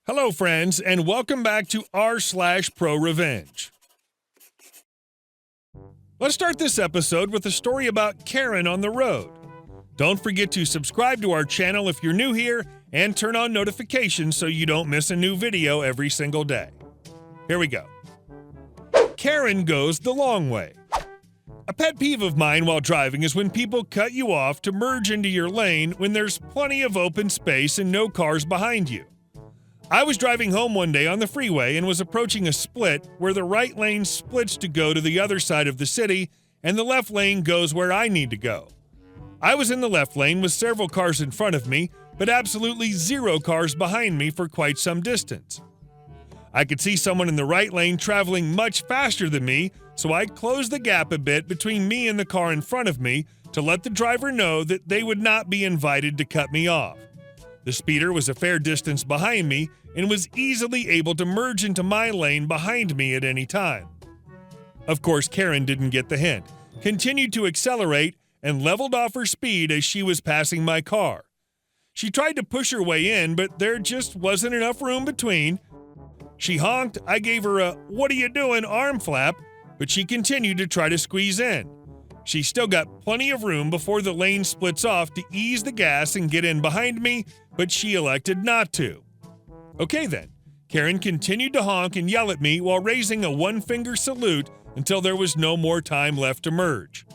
Hello, friends, and welcome back to r/ProRevenge. Let's start this episode with a story about Karen on the road. Don't forget to subscribe to our channel if you're new here and turn on notifications so you don't miss a new video every single day. Here we go. Karen goes the long way. A pet peeve of mine while driving is when people cut you off to merge into your lane when there's plenty of open space and no cars behind you. I was driving home one day on the freeway and was approaching a split where the right lane splits to go to the other side of the city and the left lane goes where I need to go. I was in the left lane with several cars in front of me, but absolutely zero cars behind me for quite some distance. I could see someone in the right lane traveling much faster than me, so I closed the gap a bit between me and the car in front of me to let the driver know that they would not be invited to cut me off. The speeder was a fair distance behind me and was easily able to merge into my lane behind me at any time. Of course, Karen didn't get the hint, continued to accelerate, and leveled off her speed as she was passing my car. She tried to push her way in, but there just wasn't enough room between. She honked, I gave her a "what are you doing" arm flap, but she continued to try to squeeze in. She still got plenty of room before the lane splits off to ease the gas and get in behind me, but she elected not to. Okay then, Karen continued to honk and yell at me while raising a one-finger salute until there was no more time left to merge.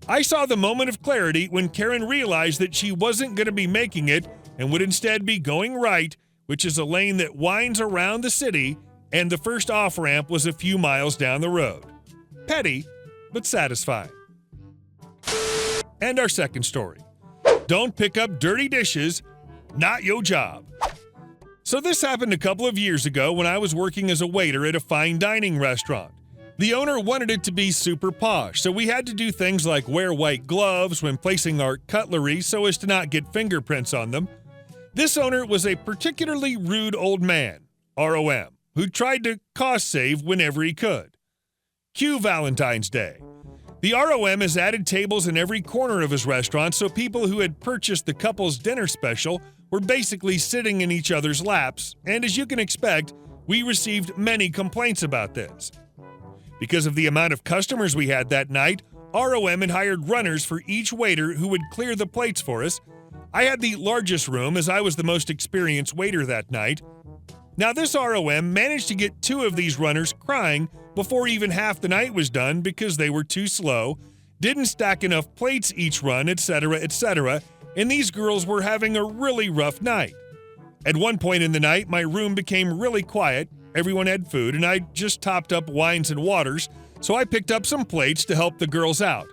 I saw the moment of clarity when Karen realized that she wasn't going to be making it and would instead be going right, which is a lane that winds around the city, and the first off-ramp was a few miles down the road. Petty, but satisfying. And our second story. Don't pick up dirty dishes, not your job. So this happened a couple of years ago when I was working as a waiter at a fine dining restaurant. The owner wanted it to be super posh, so we had to do things like wear white gloves when placing our cutlery so as to not get fingerprints on them. This owner was a particularly rude old man, ROM, who tried to cost save whenever he could. Cue Valentine's Day. The ROM has added tables in every corner of his restaurant so people who had purchased the couple's dinner special were basically sitting in each other's laps, and as you can expect, we received many complaints about this. Because of the amount of customers we had that night, ROM had hired runners for each waiter who would clear the plates for us. I had the largest room as I was the most experienced waiter that night. Now this ROM managed to get 2 of these runners crying before even half the night was done because they were too slow, didn't stack enough plates each run, etc., etc., and these girls were having a really rough night. At one point in the night, my room became really quiet, everyone had food, and I just topped up wines and waters, so I picked up some plates to help the girls out.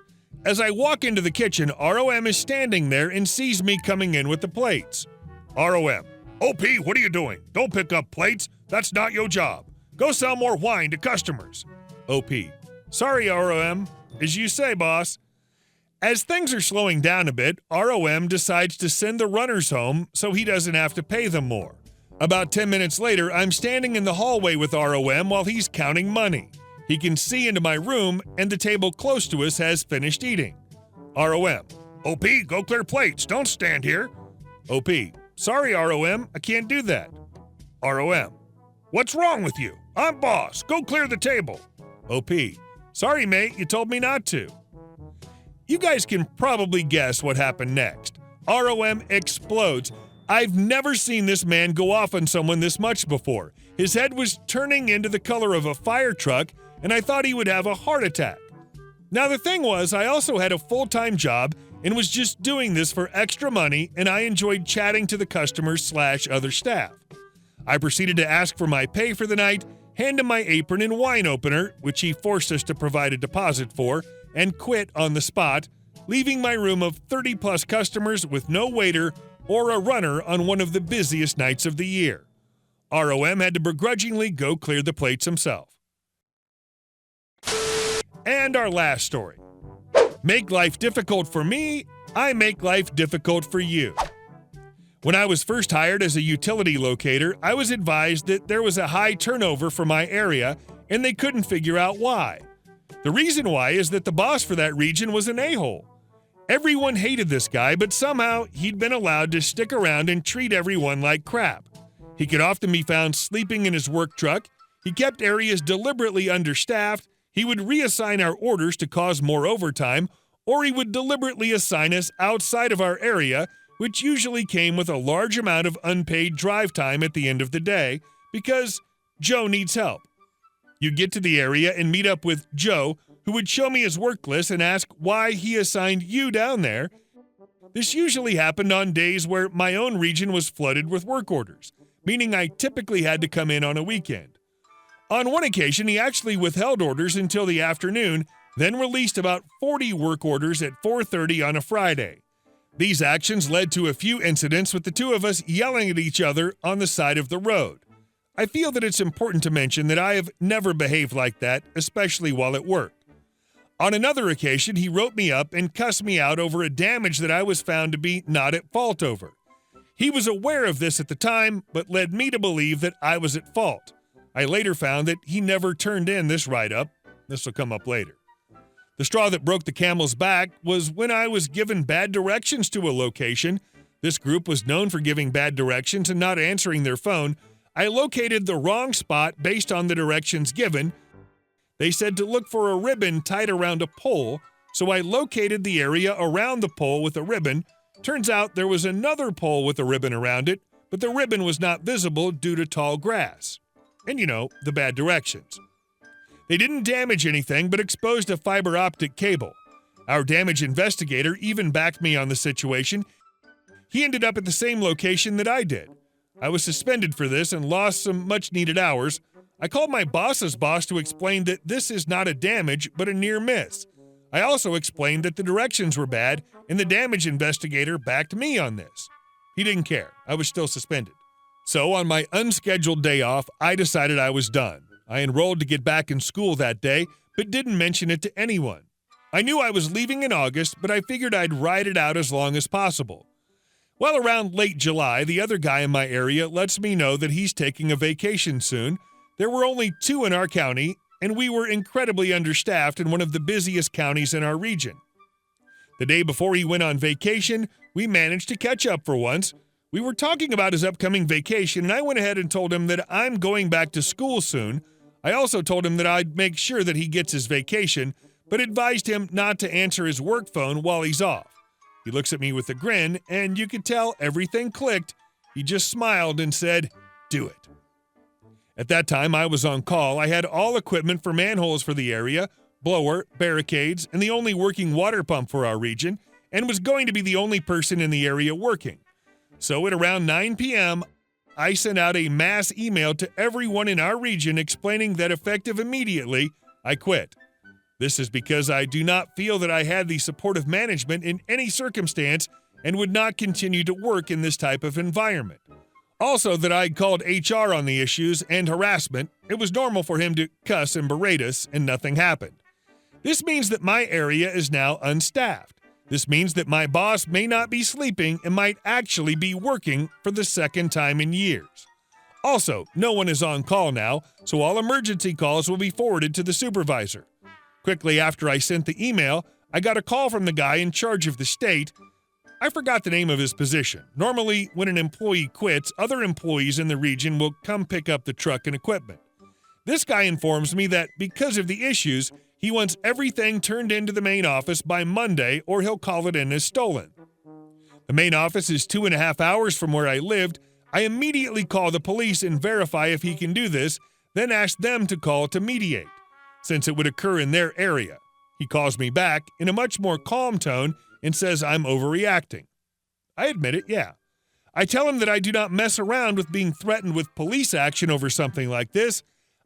As I walk into the kitchen, ROM is standing there and sees me coming in with the plates. ROM, OP, what are you doing? Don't pick up plates. That's not your job. Go sell more wine to customers. OP, sorry, ROM. As you say, boss. As things are slowing down a bit, ROM decides to send the runners home so he doesn't have to pay them more. About 10 minutes later, I'm standing in the hallway with ROM while he's counting money. He can see into my room, and the table close to us has finished eating. ROM, OP, go clear plates. Don't stand here. OP, sorry, ROM, I can't do that. ROM, what's wrong with you? I'm boss. Go clear the table. OP, sorry, mate, you told me not to. You guys can probably guess what happened next. ROM explodes. I've never seen this man go off on someone this much before. His head was turning into the color of a fire truck, and I thought he would have a heart attack. Now the thing was, I also had a full-time job and was just doing this for extra money, and I enjoyed chatting to the customers/other staff. I proceeded to ask for my pay for the night, hand him my apron and wine opener, which he forced us to provide a deposit for, and quit on the spot, leaving my room of 30-plus customers with no waiter or a runner on one of the busiest nights of the year. ROM had to begrudgingly go clear the plates himself. And our last story. Make life difficult for me, I make life difficult for you. When I was first hired as a utility locator, I was advised that there was a high turnover for my area, and they couldn't figure out why. The reason why is that the boss for that region was an a-hole. Everyone hated this guy, but somehow he'd been allowed to stick around and treat everyone like crap. He could often be found sleeping in his work truck. He kept areas deliberately understaffed. He would reassign our orders to cause more overtime, or he would deliberately assign us outside of our area, which usually came with a large amount of unpaid drive time at the end of the day, because Joe needs help. You'd get to the area and meet up with Joe, who would show me his work list and ask why he assigned you down there. This usually happened on days where my own region was flooded with work orders, meaning I typically had to come in on a weekend. On one occasion, he actually withheld orders until the afternoon, then released about 40 work orders at 4:30 on a Friday. These actions led to a few incidents with the two of us yelling at each other on the side of the road. I feel that it's important to mention that I have never behaved like that, especially while at work. On another occasion, he wrote me up and cussed me out over a damage that I was found to be not at fault over. He was aware of this at the time, but led me to believe that I was at fault. I later found that he never turned in this write-up. This will come up later. The straw that broke the camel's back was when I was given bad directions to a location. This group was known for giving bad directions and not answering their phone. I located the wrong spot based on the directions given. They said to look for a ribbon tied around a pole, so I located the area around the pole with a ribbon. Turns out there was another pole with a ribbon around it, but the ribbon was not visible due to tall grass. And the bad directions. They didn't damage anything, but exposed a fiber optic cable. Our damage investigator even backed me on the situation. He ended up at the same location that I did. I was suspended for this and lost some much-needed hours. I called my boss's boss to explain that this is not a damage, but a near miss. I also explained that the directions were bad, and the damage investigator backed me on this. He didn't care. I was still suspended. So on my unscheduled day off, I decided I was done. I enrolled to get back in school that day, but didn't mention it to anyone. I knew I was leaving in August, but I figured I'd ride it out as long as possible. Well, around late July, the other guy in my area lets me know that he's taking a vacation soon. There were only 2 in our county, and we were incredibly understaffed in one of the busiest counties in our region. The day before he went on vacation, we managed to catch up for once. We were talking about his upcoming vacation, and I went ahead and told him that I'm going back to school soon. I also told him that I'd make sure that he gets his vacation, but advised him not to answer his work phone while he's off. He looks at me with a grin, and you could tell everything clicked. He just smiled and said, "Do it." At that time, I was on call. I had all equipment for manholes for the area, blower, barricades, and the only working water pump for our region, and was going to be the only person in the area working. So at around 9 p.m., I sent out a mass email to everyone in our region explaining that effective immediately, I quit. This is because I do not feel that I had the support of management in any circumstance and would not continue to work in this type of environment. Also, that I called HR on the issues and harassment. It was normal for him to cuss and berate us, and nothing happened. This means that my area is now unstaffed. This means that my boss may not be sleeping and might actually be working for the second time in years. Also, no one is on call now, so all emergency calls will be forwarded to the supervisor. Quickly after I sent the email, I got a call from the guy in charge of the state. I forgot the name of his position. Normally, when an employee quits, other employees in the region will come pick up the truck and equipment. This guy informs me that because of the issues, he wants everything turned into the main office by Monday or he'll call it in as stolen. The main office is 2.5 hours from where I lived. I immediately call the police and verify if he can do this, then ask them to call to mediate, since it would occur in their area. He calls me back in a much more calm tone and says I'm overreacting. I admit it, yeah. I tell him that I do not mess around with being threatened with police action over something like this.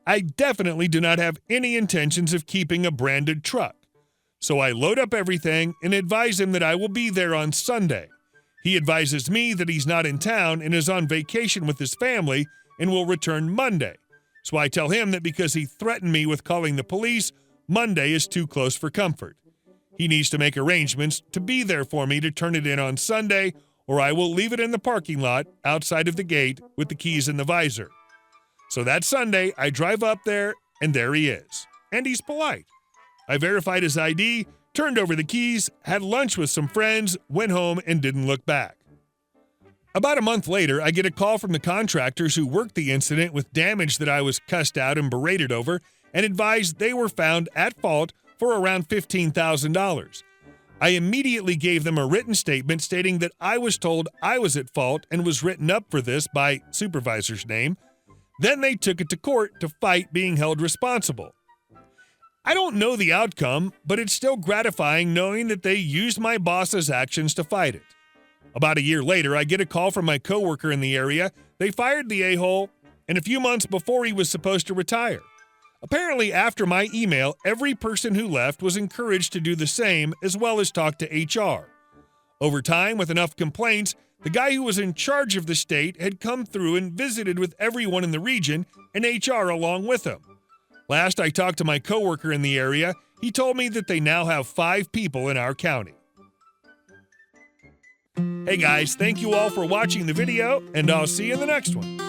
I definitely do not have any intentions of keeping a branded truck. So I load up everything and advise him that I will be there on Sunday. He advises me that he's not in town and is on vacation with his family and will return Monday. So I tell him that because he threatened me with calling the police, Monday is too close for comfort. He needs to make arrangements to be there for me to turn it in on Sunday, or I will leave it in the parking lot outside of the gate with the keys in the visor. So that Sunday, I drive up there, and there he is. And he's polite. I verified his ID, turned over the keys, had lunch with some friends, went home, and didn't look back. About a month later, I get a call from the contractors who worked the incident with damage that I was cussed out and berated over, and advised they were found at fault for around $15,000. I immediately gave them a written statement stating that I was told I was at fault and was written up for this by supervisor's name. Then they took it to court to fight being held responsible. I don't know the outcome, but it's still gratifying knowing that they used my boss's actions to fight it. About a year later, I get a call from my coworker in the area. They fired the a-hole, and a few months before he was supposed to retire. Apparently, after my email, every person who left was encouraged to do the same, as well as talk to HR. Over time, with enough complaints, the guy who was in charge of the state had come through and visited with everyone in the region, and HR along with him. Last I talked to my coworker in the area, he told me that they now have 5 people in our county. Hey guys, thank you all for watching the video, and I'll see you in the next one.